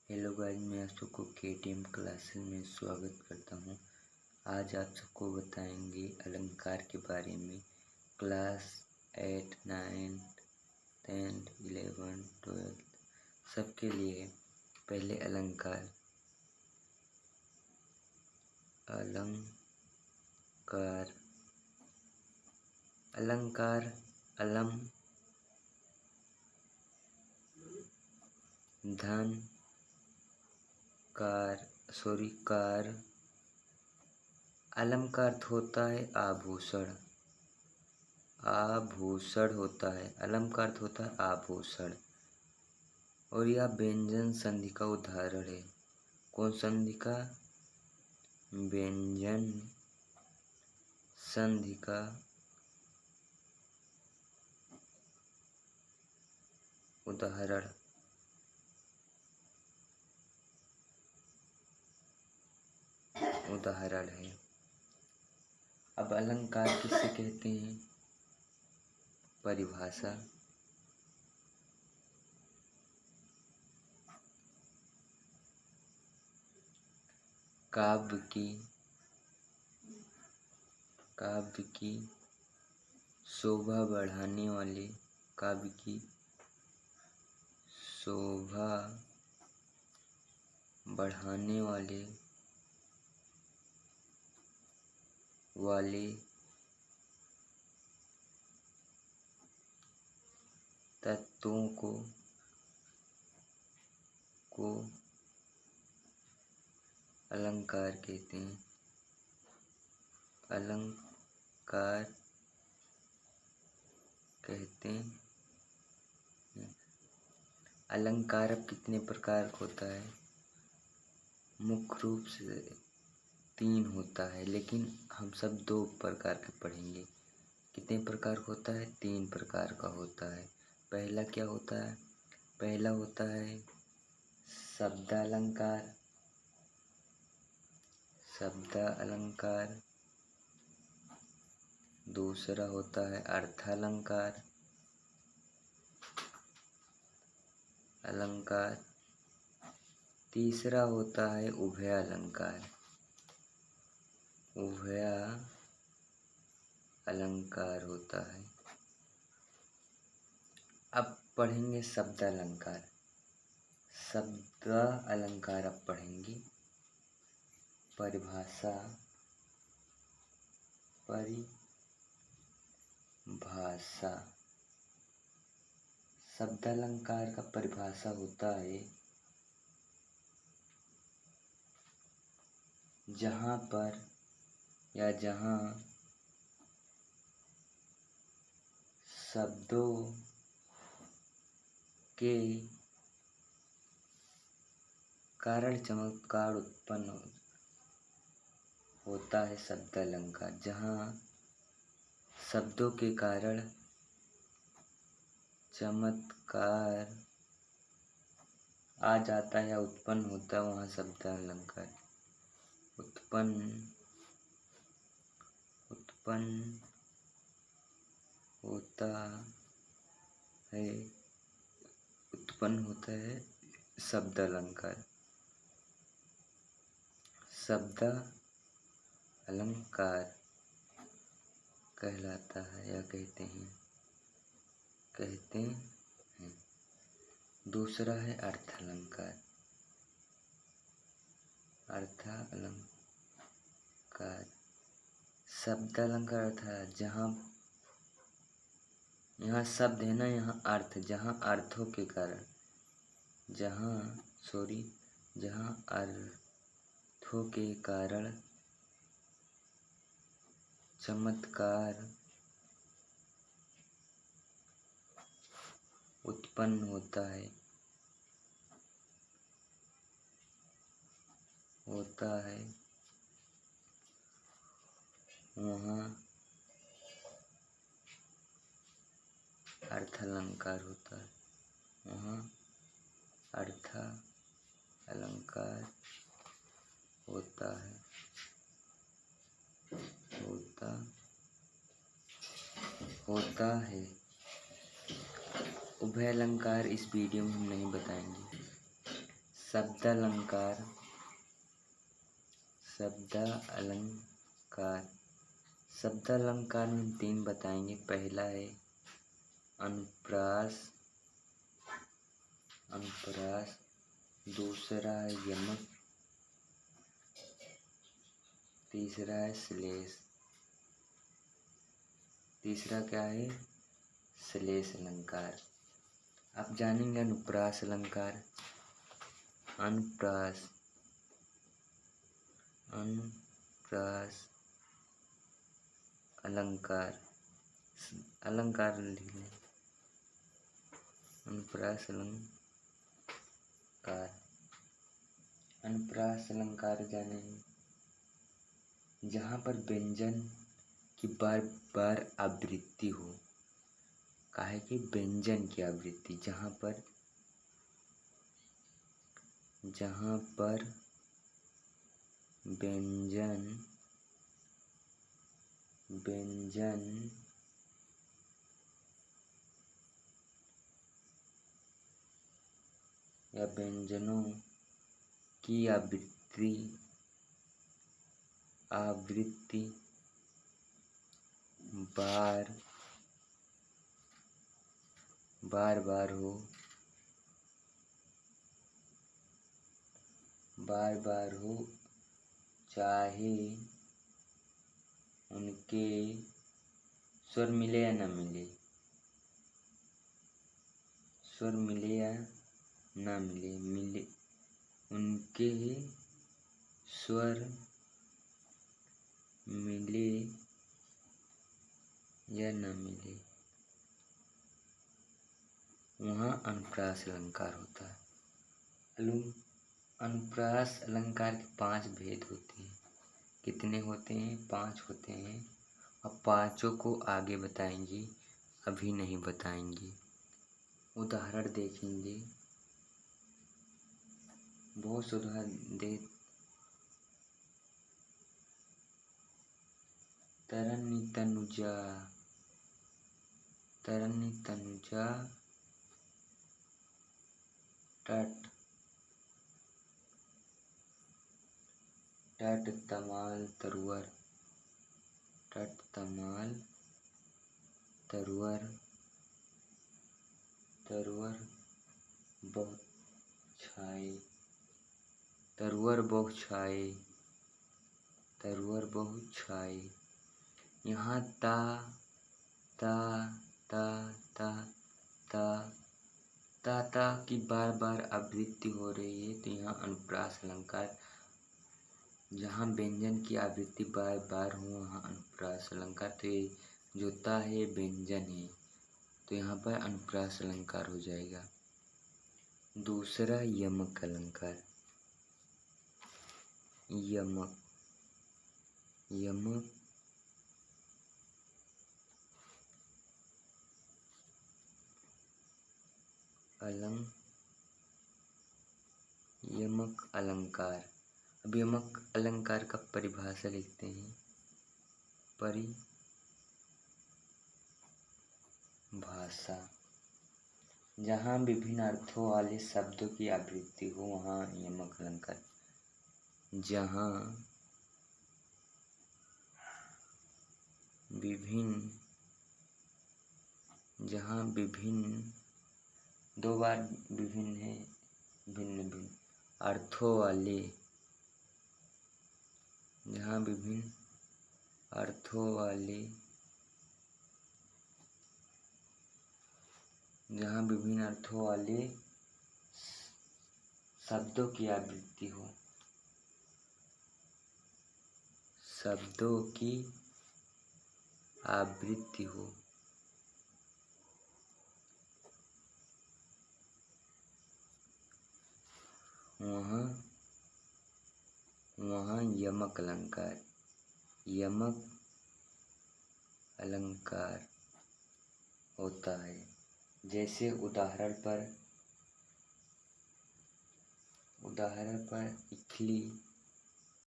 Hello guys, मैं आप सबको केटीएम क्लासेस में स्वागत करता हूँ। आज आप सबको बताएंगे अलंकार के बारे में। क्लास 8, 9, 10, 11, 12 सबके लिए। पहले अलंकार। अलंकार अलंकार अलम धन कार अलंकार होता है आभूषण। आभूषण होता है अलंकार होता है आभूषण। और यह व्यंजन संधि का उदाहरण है। कौन संधि का? व्यंजन संधि का उदाहरण। है। अब अलंकार किसे कहते हैं? परिभाषा। काव्य की शोभा बढ़ाने वाले। काव्य की शोभा बढ़ाने वाले तत्वों को अलंकार कहते हैं। अलंकार कहते हैं। अलंकार अब कितने प्रकार का होता है? मुख्य रूप से 3 होता है, लेकिन हम सब 2 प्रकार के पढ़ेंगे। कितने प्रकार का होता है? 3 प्रकार का होता है। पहला क्या होता है? पहला होता है शब्दालंकार। दूसरा होता है अर्थालंकार। तीसरा होता है उभयालंकार। होता है। अब पढ़ेंगे शब्दालंकार। अलंकार अब पढ़ेंगे। परिभाषा। शब्दालंकार का परिभाषा होता है जहाँ शब्दों के कारण चमत्कार उत्पन्न होता है। शब्दालंकार जहाँ शब्दों के कारण चमत्कार आ जाता है या उत्पन्न होता है, वहाँ शब्दालंकार उत्पन्न होता है शब्दालंकार। अलंकार कहलाता है या कहते हैं। दूसरा है अर्थालंकार। शब्दालंकार अर्थात यहाँ शब्द है ना, यहाँ अर्थ, जहाँ अर्थों के कारण चमत्कार उत्पन्न होता है। वहाँ अर्थालंकार होता है। होता है। उभयालंकार इस वीडियो में हम नहीं बताएंगे। शब्दालंकार। शब्दालंकार शब्दालंकार में हम 3 बताएंगे। पहला है अनुप्रास, दूसरा है यमक, तीसरा है श्लेष। तीसरा क्या है? श्लेष अलंकार। आप जानेंगे अनुप्रास अलंकार। अनुप्रास अलंकार लिख लें। अनुप्रास अलंकार जानेंगे जहाँ पर व्यंजन की बार बार आवृत्ति हो। काहे कि व्यंजन की आवृत्ति, जहाँ पर व्यंजन या व्यंजनों की आवृत्ति बार बार हो, चाहे उनके स्वर मिले या न मिले। उनके स्वर मिले या न मिले, वहाँ अनुप्रास अलंकार होता है। अनुप्रास अलंकार के 5 भेद होते हैं। कितने होते हैं? 5 होते हैं। अब 5 को आगे बताएंगे, अभी नहीं बताएंगे। उदाहरण देखेंगे, बहुत से उदाहरण दे। तरनी तनुजा टट तमाल तरुवर बहु छाए। यहाँ ता की बार बार आवृत्ति हो रही है, तो यहाँ अनुप्रास अलंकार। जहाँ व्यंजन की आवृत्ति बार बार हो, वहाँ अनुप्रास अलंकार। तो ये जो ता है व्यंजन है, तो यहाँ पर अनुप्रास अलंकार हो जाएगा। दूसरा यमक अलंकार। यमक अलंकार। अब यमक अलंकार का परिभाषा लिखते हैं। परिभाषा, जहाँ विभिन्न अर्थों वाले शब्दों की आवृत्ति हो, वहाँ यमक अलंकार। जहाँ विभिन्न 2 बार विभिन्न है, भिन्न अर्थों वाले। जहाँ विभिन्न अर्थों वाले शब्दों की आवृत्ति हो, वहाँ यमक अलंकार होता है। जैसे उदाहरण पर इखली